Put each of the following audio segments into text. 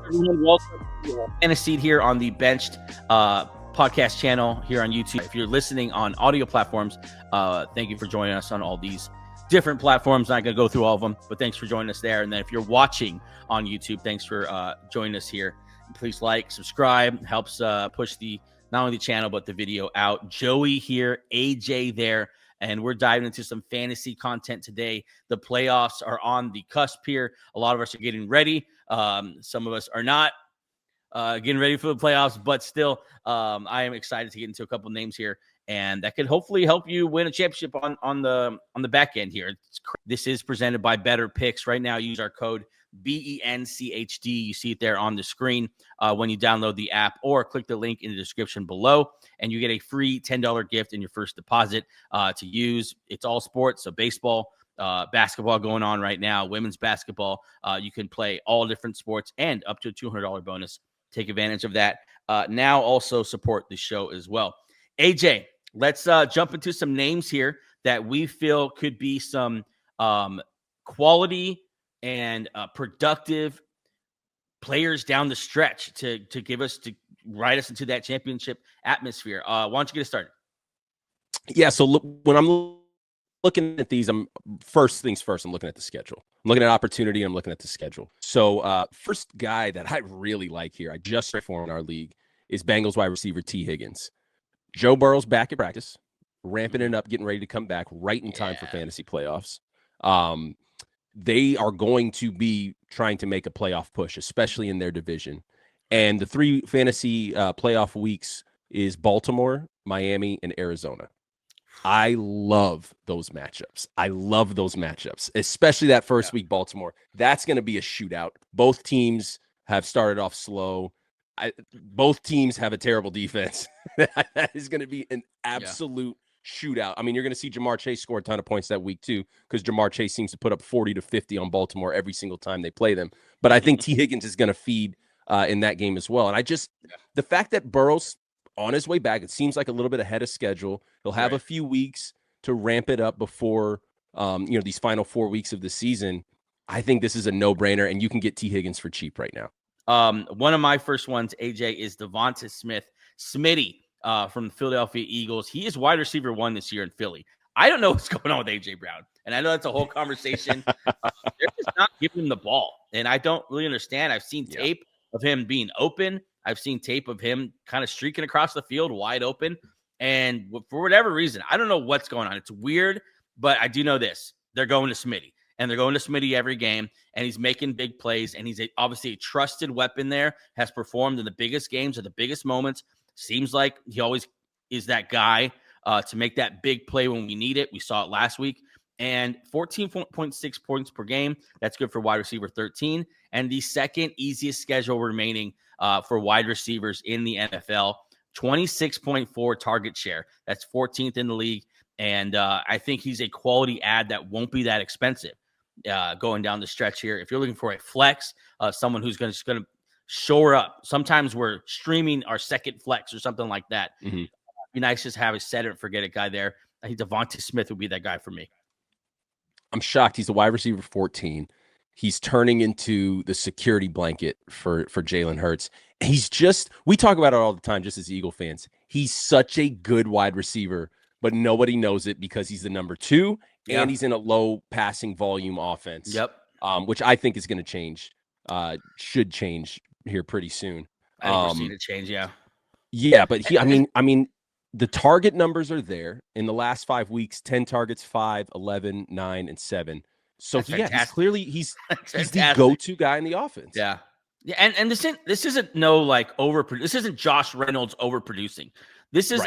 everyone. Welcome to Fantasy here on the Benched podcast channel here on YouTube. If you're listening on audio platforms, thank you for joining us on all these different platforms. Not going to go through all of them, but thanks for joining us there. And then if you're watching on YouTube, thanks for joining us here. Please like, subscribe, helps push not only the channel, but the video out. Joey here, AJ there. And we're diving into some fantasy content today. The playoffs are on the cusp here. A lot of us are getting ready. Some of us are not getting ready for the playoffs, but still, I am excited to get into a couple names here, and that could hopefully help you win a championship on the back end here. This is presented by BETR Picks. Right now, use our code BENCHD. You see it there on the screen when you download the app, or click the link in the description below, and you get a free $10 gift in your first deposit to use. It's all sports, so baseball, basketball going on right now, women's basketball. You can play all different sports and up to a $200 bonus. Take advantage of that. Now also support the show as well. AJ, let's jump into some names here that we feel could be some quality and productive players down the stretch to ride us into that championship atmosphere. Why don't you get us started? Yeah, so when I'm looking at these, first things first, I'm looking at the schedule. I'm looking at opportunity, I'm looking at the schedule. So first guy that I really like here, I just for in our league, is Bengals wide receiver T. Higgins. Joe Burrow's back at practice, ramping it up, getting ready to come back right in time for fantasy playoffs. They are going to be trying to make a playoff push, especially in their division. And the three fantasy playoff weeks is Baltimore, Miami, and Arizona. I love those matchups. Especially that first week, Baltimore. That's going to be a shootout. Both teams have started off slow. Both teams have a terrible defense. That is going to be an absolute shootout. I mean, you're going to see Jamar Chase score a ton of points that week too, because Jamar Chase seems to put up 40 to 50 on Baltimore every single time they play them. But I think T. Higgins is going to feed in that game as well. And the fact that Burrow's on his way back, it seems like a little bit ahead of schedule. He'll have a few weeks to ramp it up before these final 4 weeks of the season. I think this is a no-brainer, and you can get T. Higgins for cheap right now. One of my first ones, AJ, is Devonta Smith. Smitty from the Philadelphia Eagles. He is wide receiver 1 this year in Philly. I don't know what's going on with AJ Brown, and I know that's a whole conversation. They're just not giving him the ball, and I don't really understand. I've seen tape of him being open. I've seen tape of him kind of streaking across the field wide open, and for whatever reason, I don't know what's going on. It's weird, but I do know this. They're going to Smitty, and they're going to Smitty every game, and he's making big plays, and he's obviously a trusted weapon there, has performed in the biggest games at the biggest moments. Seems like he always is that guy to make that big play when we need it. We saw it last week. And 14.6 points per game. That's good for wide receiver 13. And the second easiest schedule remaining for wide receivers in the NFL. 26.4 target share. That's 14th in the league. And I think he's a quality ad that won't be that expensive going down the stretch here. If you're looking for a flex, someone who's going to shore up. Sometimes we're streaming our second flex or something like that. Mm-hmm. Be nice just have a set it and forget it guy there. I think Devonta Smith would be that guy for me. I'm shocked. He's a wide receiver 14. He's turning into the security blanket for Jalen Hurts. We talk about it all the time just as Eagle fans. He's such a good wide receiver, but nobody knows it because he's the number 2 and he's in a low passing volume offense. Which I think is going to change. Should change here pretty soon. I think we're seeing it change, Yeah, but I mean, the target numbers are there in the last 5 weeks: 10 targets, 5, 11, 9, and 7. So he's the go-to guy in the offense. Yeah. And this isn't this isn't Josh Reynolds overproducing. This is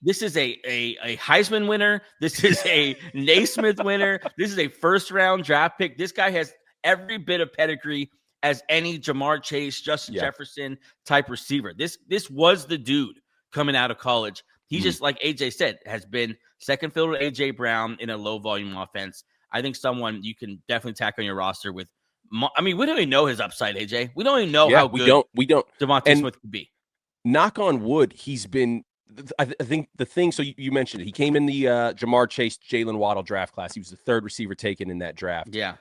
This is a Heisman winner. This is a Naismith winner. This is a first-round draft pick. This guy has every bit of pedigree as any Jamar Chase, Justin Jefferson type receiver. This was the dude coming out of college. He just, like AJ said, has been second fiddle to AJ Brown in a low volume offense. I think someone you can definitely tack on your roster with. I mean, we don't even know his upside, AJ. We don't even know how good we don't. Devonta Smith could be. Knock on wood, he's been. I think the thing. So you mentioned it. He came in the Jamar Chase, Jalen Waddle draft class. He was the third receiver taken in that draft. Yeah.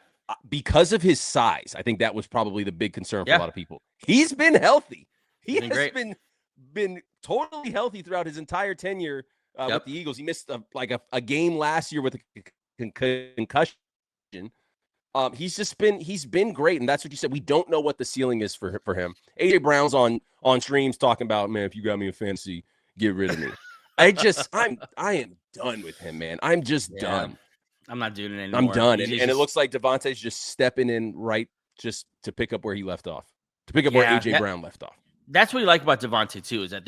because of his size, I think that was probably the big concern for a Yeah. lot of people. He's been healthy. He He's been has great. been totally healthy throughout his entire tenure with the Eagles. He missed a game last year with a concussion. He's been great, and that's what you said. We don't know what the ceiling is for him. AJ Brown's on streams talking about, man, if you got me in fantasy, get rid of me. I am done with him, man. I'm just done. I'm not doing it anymore. I'm done. And it looks like Devonta's just stepping in right just to pick up where he left off, to pick up where AJ Brown left off. That's what you like about Devonta too, is that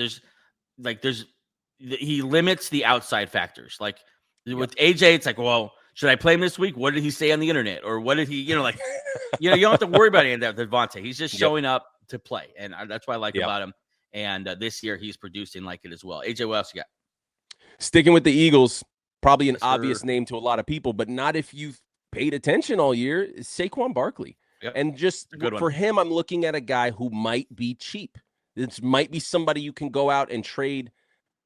he limits the outside factors. Like with AJ, it's like, well, should I play him this week? What did he say on the internet? Or what did he, you don't have to worry about any of that with Devonta. He's just showing up to play. And that's what I like about him. And this year he's producing like it as well. AJ, what else you got? Sticking with the Eagles, probably an obvious name to a lot of people, but not if you've paid attention all year, is Saquon Barkley. Yep. And just for him, I'm looking at a guy who might be cheap. This might be somebody you can go out and trade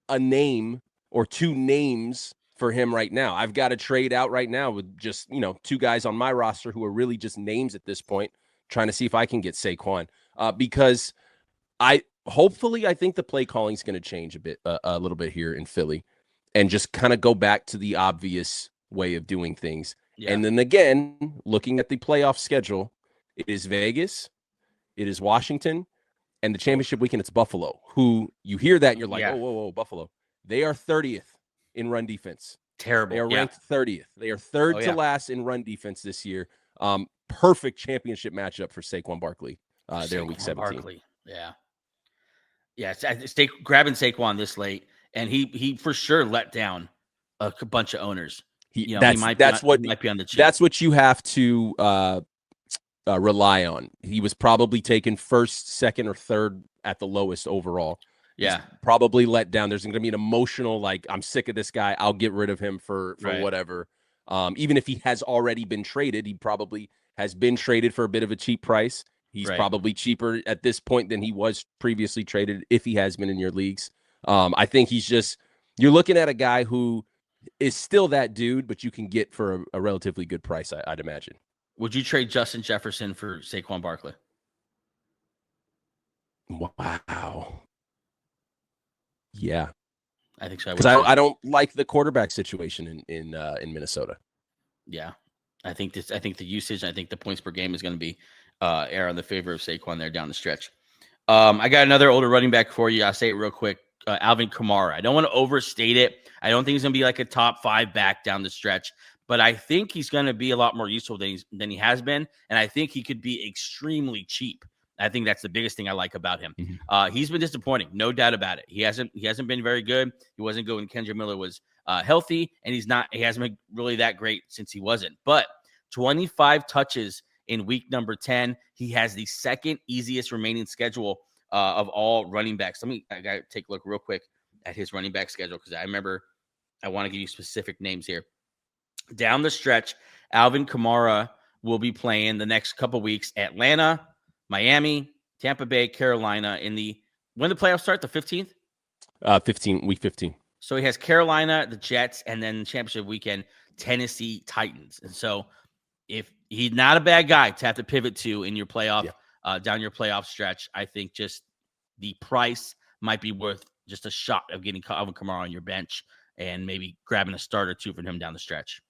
a name or two names for him right now. I've got a trade out right now with just, two guys on my roster who are really just names at this point, trying to see if I can get Saquon because I think the play calling is going to change a little bit here in Philly and just kind of go back to the obvious way of doing things. Yeah. And then again, looking at the playoff schedule, it is Vegas, it is Washington, and the championship weekend, it's Buffalo, who you hear that and you're like, whoa, Buffalo. They are 30th in run defense. Terrible. They are ranked 30th. They are third to last in run defense this year. Perfect championship matchup for Saquon Barkley there in week 17. Barkley. Yeah. Yeah, grabbing Saquon this late, and he for sure let down a bunch of owners. He might be on the cheap. That's what you have to rely on. He was probably taken first, second, or third at the lowest overall. Yeah, he's probably let down. There's going to be an emotional, like, I'm sick of this guy. I'll get rid of him for whatever. Even if he has already been traded, he probably has been traded for a bit of a cheap price. He's probably cheaper at this point than he was previously traded if he has been in your leagues. I think you're looking at a guy who is still that dude, but you can get for a relatively good price, I'd imagine. Would you trade Justin Jefferson for Saquon Barkley? Wow. Yeah. I think so. Because I don't like the quarterback situation in Minnesota. Yeah. I think the usage, I think the points per game is going to be err on the favor of Saquon there down the stretch. I got another older running back for you. I'll say it real quick. Alvin Kamara. I don't want to overstate it. I don't think he's going to be like a top 5 back down the stretch, but I think he's going to be a lot more useful than he has been, and I think he could be extremely cheap. I think that's the biggest thing I like about him. Mm-hmm. He's been disappointing, no doubt about it. He hasn't been very good. He wasn't good when Kendra Miller was healthy, and he hasn't been really that great since he wasn't. But 25 touches in week number 10. He has the second easiest remaining schedule of all running backs. I got to take a look real quick at his running back schedule because I want to give you specific names here. Down the stretch, Alvin Kamara will be playing the next couple weeks. Atlanta, Miami, Tampa Bay, Carolina when the playoffs start, the 15th? Week 15. So he has Carolina, the Jets, and then championship weekend, Tennessee Titans. And so if he's not a bad guy to have to pivot to in your playoff, down your playoff stretch, I think just the price might be worth just a shot of getting Alvin Kamara on your bench and maybe grabbing a start or two from him down the stretch.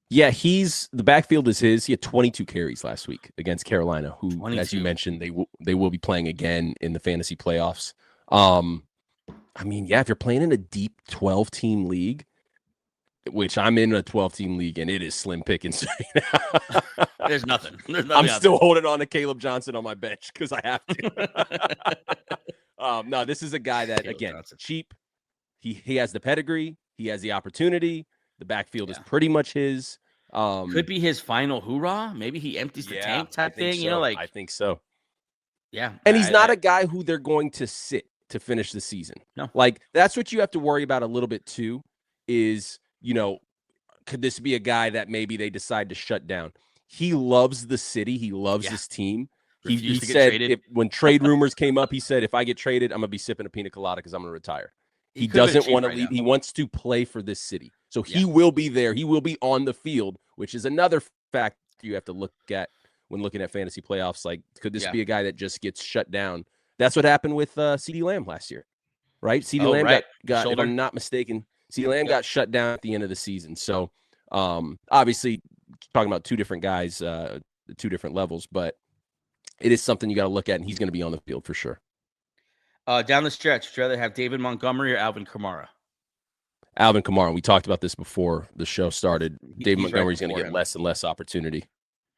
Yeah, the backfield is his. He had 22 carries last week against Carolina, who, 22. As you mentioned, they will be playing again in the fantasy playoffs. If you're playing in a deep 12-team league, which I'm in a 12-team league, and it is slim pickings right now. There's nothing. I'm still holding on to Caleb Johnson on my bench because I have to. No, this is a guy that, cheap. He has the pedigree. He has the opportunity. The backfield is pretty much his. Could be his final hoorah. Maybe he empties the tank type thing. So. I think so. Yeah. And he's not a guy who they're going to sit to finish the season. No. That's what you have to worry about a little bit too is, could this be a guy that maybe they decide to shut down? He loves the city. He loves his team. He said when trade rumors came up, he said, if I get traded, I'm going to be sipping a pina colada because I'm going to retire. He doesn't want to leave. He wants to play for this city. So he will be there. He will be on the field, which is another factor you have to look at when looking at fantasy playoffs. Like, could this Yeah. be a guy that just gets shut down? That's what happened with CeeDee Lamb last year, right? CeeDee Oh, Lamb right. got if Shoulder. I'm not mistaken, CeeDee Lamb Yep. got shut down at the end of the season. So obviously talking about two different guys, two different levels, but it is something you got to look at, and he's going to be on the field for sure. Down the stretch, would you rather have David Montgomery or Alvin Kamara? Alvin Kamara. We talked about this before the show started. David Montgomery's right going to get less and less opportunity.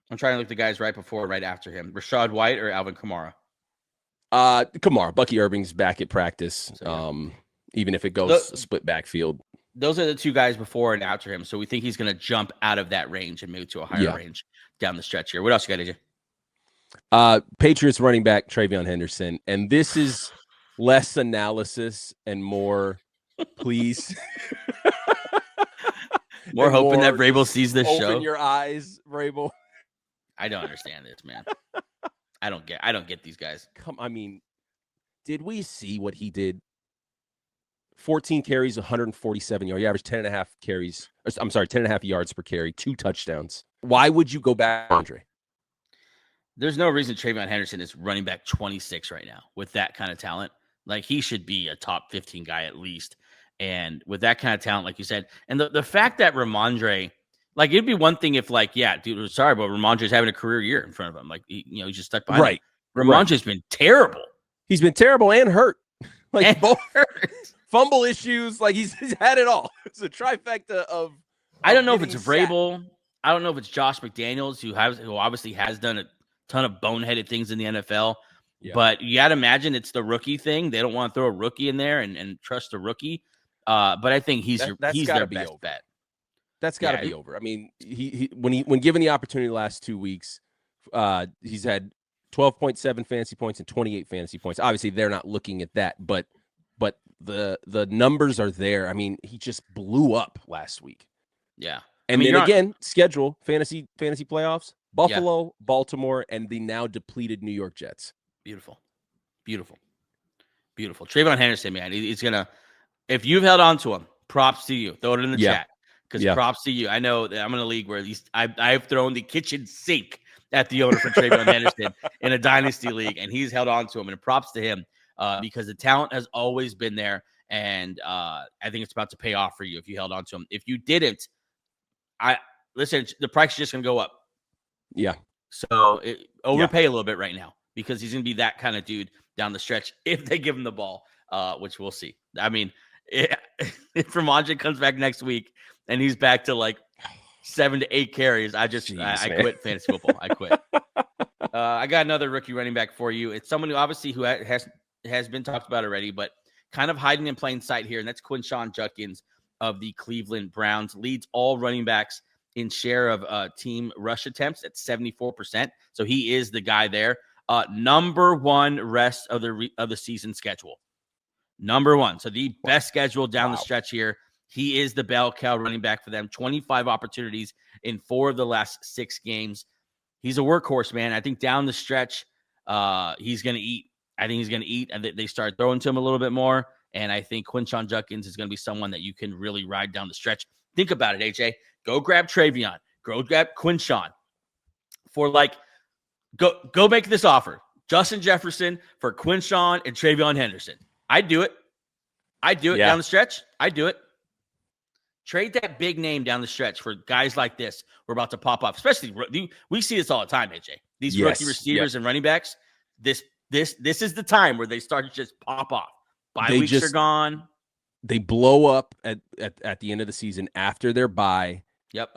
I'm trying to look at the guys right before, right after him. Rashad White or Alvin Kamara? Kamara. Bucky Irving's back at practice. So, yeah. Even if it goes a split backfield. Those are the two guys before and after him. So we think he's going to jump out of that range and move to a higher range down the stretch here. What else you got, AJ? Patriots running back Treveyon Henderson. And this is less analysis and more, please. More hoping that Vrabel sees this show. Open your eyes, Vrabel. I don't understand this, man. I don't get these guys. Did we see what he did? 14 carries, 147 yards. He averaged 10.5 carries. I'm sorry, 10.5 yards per carry, 2 touchdowns. Why would you go back, Andre? There's no reason Treveyon Henderson is running back 26 right now with that kind of talent. Like, he should be a top 15 guy at least. And with that kind of talent, like you said, and the fact that Ramondre, like, it'd be one thing if, like, yeah, dude, sorry, but Ramondre's having a career year in front of him. Like, he's just stuck behind him. Ramondre's been terrible. He's been terrible and hurt. Like, both fumble issues. Like, he's had it all. It's a trifecta of I don't know if it's Vrabel. I don't know if it's Josh McDaniels, who obviously has done a ton of boneheaded things in the NFL. Yeah. But you got to imagine it's the rookie thing. They don't want to throw a rookie in there and trust a rookie. But I think he's their best bet. That's got to be over. I mean, when given the opportunity the last 2 weeks, he's had 12.7 fantasy points and 28 fantasy points. Obviously, they're not looking at that, but the numbers are there. I mean, he just blew up last week. Yeah. And then again, schedule fantasy playoffs, Buffalo, Baltimore, and the now depleted New York Jets. Beautiful. Treveyon Henderson, man, he's going to, if you've held on to him, props to you. Throw it in the chat because props to you. I know that I'm in a league where I've thrown the kitchen sink at the owner for Treveyon Henderson in a dynasty league, and he's held on to him, and props to him because the talent has always been there, and I think it's about to pay off for you if you held on to him. If you didn't, the price is just going to go up. Yeah. So overpay a little bit right now because he's going to be that kind of dude down the stretch if they give him the ball, which we'll see. I mean, if Ramondre comes back next week and he's back to like 7 to 8 carries, I quit fantasy football. I quit. I got another rookie running back for you. It's someone who obviously has been talked about already, but kind of hiding in plain sight here, and that's Quinshon Judkins of the Cleveland Browns. Leads all running backs in share of team rush attempts at 74%. So he is the guy there. Number one rest of the season schedule. Number one. So the best schedule down the stretch here. He is the bell cow running back for them. 25 opportunities in 4 of the last 6 games. He's a workhorse, man. I think down the stretch, he's going to eat. I think he's going to eat, and they start throwing to him a little bit more. And I think Quinshon Judkins is going to be someone that you can really ride down the stretch. Think about it, AJ. Go grab Treveyon. Go grab Quinshon for go make this offer. Justin Jefferson for Quinshon and Treveyon Henderson. I'd do it. Down the stretch. I'd do it. Trade that big name down the stretch for guys like this. We're about to pop up. Especially, we see this all the time, AJ. These rookie receivers and running backs. This is the time where they start to just pop off. Bye weeks are gone. They blow up at the end of the season after their bye. Yep.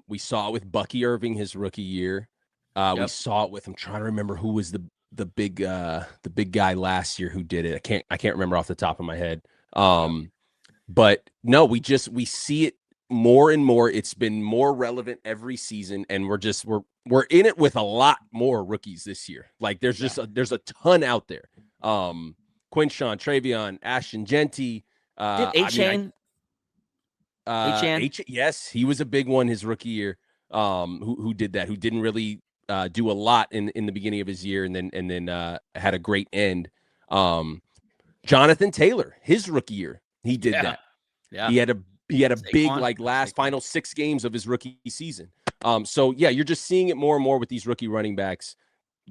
We saw it with Bucky Irving his rookie year. We saw it with, I'm trying to remember who was the big guy last year who did it. I can't remember off the top of my head. But no, we see it more and more. It's been more relevant every season, and we're in it with a lot more rookies this year. Like there's a ton out there. Quinshon, Treveyon, Ashton Genty. Did Achane? Yes, he was a big one his rookie year. Who did that? Who didn't really do a lot in the beginning of his year, and then had a great end. Jonathan Taylor, his rookie year, he did that. Yeah, he had a big final 6 games of his rookie season. So yeah, you're just seeing it more and more with these rookie running backs.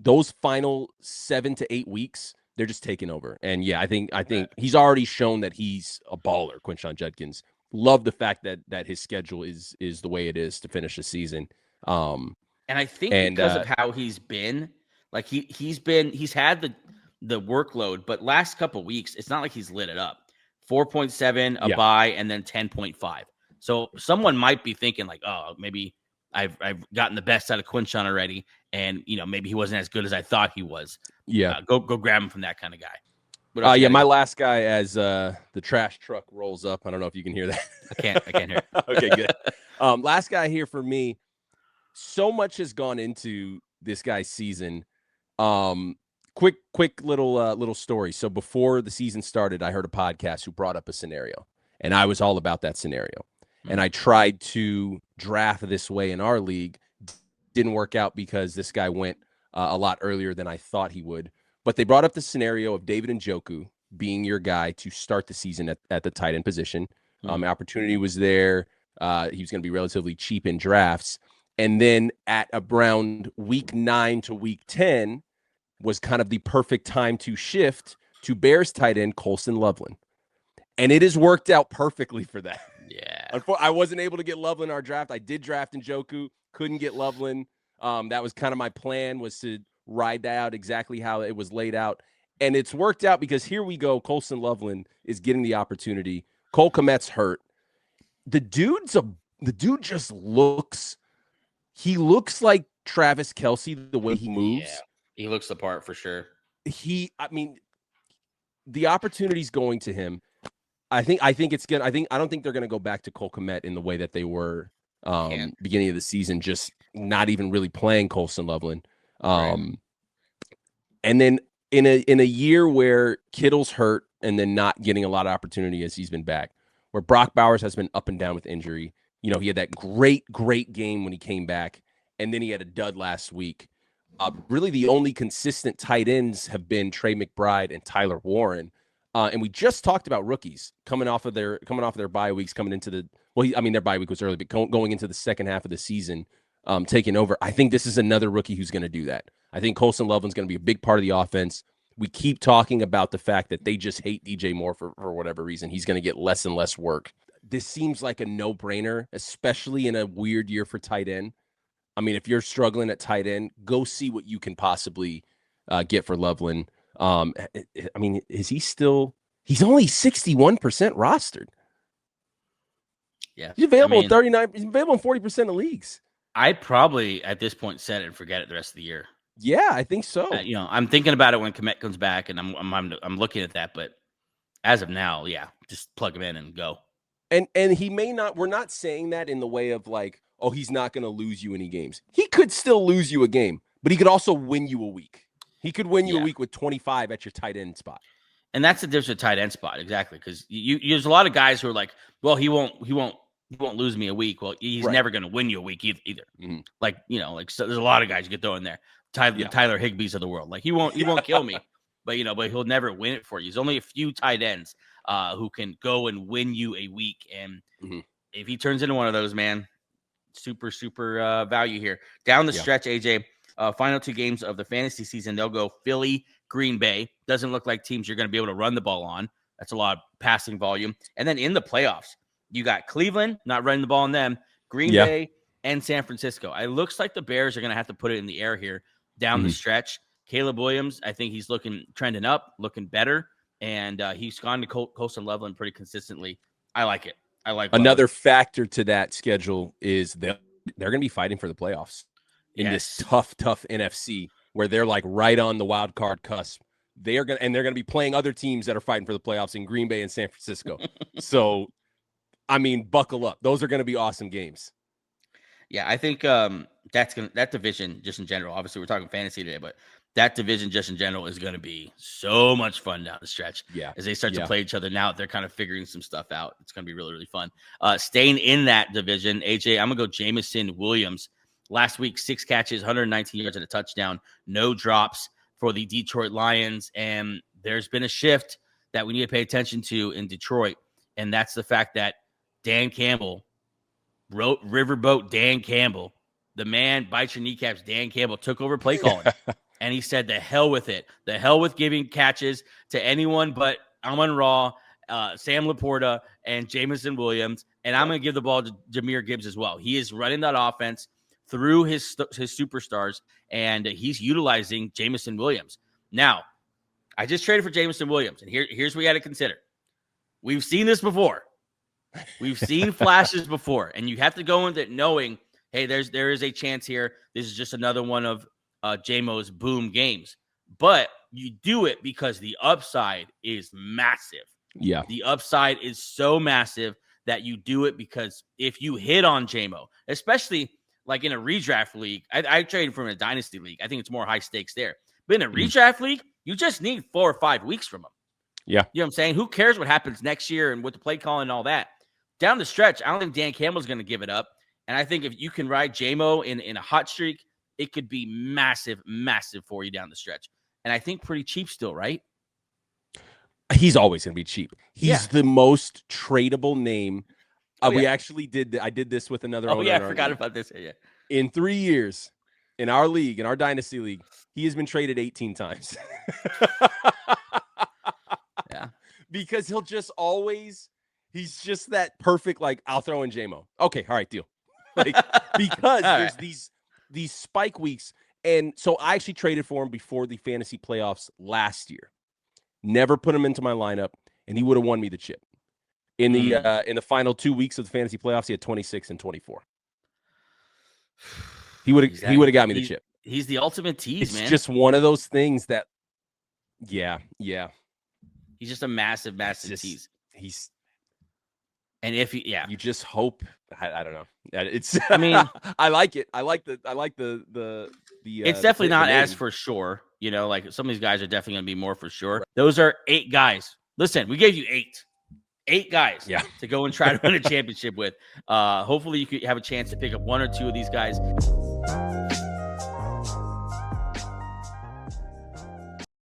Those final 7 to 8 weeks, they're just taking over. And yeah, I think he's already shown that he's a baller, Quinshon Judkins. Love the fact that his schedule is the way it is to finish the season. And I think because of how he's been, like he's had the workload, but last couple of weeks, it's not like he's lit it up. 4.7 a bye and then 10.5. So someone might be thinking like, oh, maybe I've gotten the best out of Quinshon already, and maybe he wasn't as good as I thought he was. Yeah, go grab him from that kind of guy. My last guy as the trash truck rolls up. I don't know if you can hear that. I can't hear it. Okay, good. Last guy here for me. So much has gone into this guy's season. Quick little story. So before the season started, I heard a podcast who brought up a scenario, and I was all about that scenario. And I tried to draft this way in our league. Didn't work out because this guy went a lot earlier than I thought he would. But they brought up the scenario of David Njoku being your guy to start the season at the tight end position. Opportunity was there. He was going to be relatively cheap in drafts. And then at around week 9 to week 10 was kind of the perfect time to shift to Bears tight end Colston Loveland. And it has worked out perfectly for that. Yeah. I wasn't able to get Loveland in our draft. I did draft Njoku, couldn't get Loveland. That was kind of my plan, was to ride that out exactly how it was laid out. And it's worked out because here we go. Colston Loveland is getting the opportunity. Cole Kmet's hurt. The dude just looks like Travis Kelce the way he moves. Yeah, he looks the part for sure. The opportunity's going to him. I don't think they're gonna go back to Cole Kmet in the way that they were beginning of the season, just not even really playing Colston Loveland. And then in a year where Kittle's hurt and then not getting a lot of opportunity as he's been back, where Brock Bowers has been up and down with injury. He had that great game when he came back, and then he had a dud last week. Really, the only consistent tight ends have been Trey McBride and Tyler Warren. And we just talked about rookies coming off of their bye weeks, coming into their bye week was early, but going into the second half of the season, taking over. I think this is another rookie who's going to do that. I think Colston Loveland's going to be a big part of the offense. We keep talking about the fact that they just hate DJ Moore for whatever reason. He's going to get less and less work. This seems like a no-brainer, especially in a weird year for tight end. I mean, if you're struggling at tight end, go see what you can possibly get for Loveland. Is he still? He's only 61% rostered. Yeah, he's available 39. He's available in 40% of leagues. I'd probably at this point set it and forget it the rest of the year. Yeah, I think so. I'm thinking about it when Kmet comes back, and I'm looking at that. But as of now, yeah, just plug him in and go. And he may not. We're not saying that in the way of like, oh, he's not going to lose you any games. He could still lose you a game, but he could also win you a week. He could win you a week with 25 at your tight end spot. And that's the difference with tight end spot, exactly. Because there's a lot of guys who are like, well, he won't lose me a week. Well, he's never going to win you a week either. Mm-hmm. So there's a lot of guys you get thrown in there. Tyler Higbees of the world. Like he won't kill me, but he'll never win it for you. There's only a few tight ends who can go and win you a week. And if he turns into one of those, man, super value here. Down the stretch, AJ, final 2 games of the fantasy season, they'll go Philly, Green Bay. Doesn't look like teams you're going to be able to run the ball on. That's a lot of passing volume. And then in the playoffs, you got Cleveland, not running the ball on them, Green Bay, and San Francisco. It looks like the Bears are going to have to put it in the air here down the stretch. Caleb Williams, I think he's trending up, looking better, and he's gone to Colston Loveland pretty consistently. I like it. I like another factor to that schedule is they're going to be fighting for the playoffs in this tough NFC where they're like right on the wild card cusp. They're going to be playing other teams that are fighting for the playoffs in Green Bay and San Francisco. So, buckle up. Those are going to be awesome games. Yeah, I think that division just in general. Obviously, we're talking fantasy today, but that division just in general is going to be so much fun down the stretch. Yeah, as they start to play each other now, they're kind of figuring some stuff out. It's going to be really, really fun. Staying in that division, AJ, I'm gonna go Jameson Williams. Last week, 6 catches, 119 yards and a touchdown, no drops for the Detroit Lions. And there's been a shift that we need to pay attention to in Detroit, and that's the fact that Dan Campbell, Riverboat Dan Campbell, the man bites your kneecaps, Dan Campbell, took over play calling. And he said, the hell with it. The hell with giving catches to anyone but Amon-Ra, Sam Laporta, and Jameson Williams. And I'm going to give the ball to Jahmyr Gibbs as well. He is running that offense through his superstars, and he's utilizing Jameson Williams. Now, I just traded for Jameson Williams, and here's what we got to consider. We've seen this before. We've seen flashes before, and you have to go into it knowing, hey, there is a chance here. This is just another one of JMO's boom games. But you do it because the upside is massive. Yeah. The upside is so massive that you do it because if you hit on JMO, especially like in a redraft league, I traded from a dynasty league. I think it's more high stakes there. But in a redraft league, you just need 4 or 5 weeks from them. Yeah. You know what I'm saying? Who cares what happens next year and with the play calling and all that? Down the stretch, I don't think Dan Campbell's going to give it up. And I think if you can ride JMO in a hot streak, it could be massive, massive for you down the stretch. And I think pretty cheap still, right? He's always going to be cheap. He's the most tradable name. We actually did. I did this with another. Oh, yeah. I forgot about this. Yeah. In 3 years in our league, in our dynasty league, he has been traded 18 times. Yeah. Because he'll just always, he's just that perfect, like, I'll throw in JMO. Okay. All right. Deal. Like, because there's these spike weeks. And so I actually traded for him before the fantasy playoffs last year. Never put him into my lineup, and he would have won me the chip. In the final 2 weeks of the fantasy playoffs, he had 26 and 24. He would have got me the chip. He's the ultimate tease, man. It's just one of those things that, yeah. He's just a massive, massive tease. And if you just hope. I don't know. It's. I mean, I like it. I like the. It's definitely not as for sure. You know, like some of these guys are definitely going to be more for sure. Those are 8 guys. Listen, we gave you 8 guys to go and try to win a championship with. Hopefully you could have a chance to pick up 1 or 2 of these guys.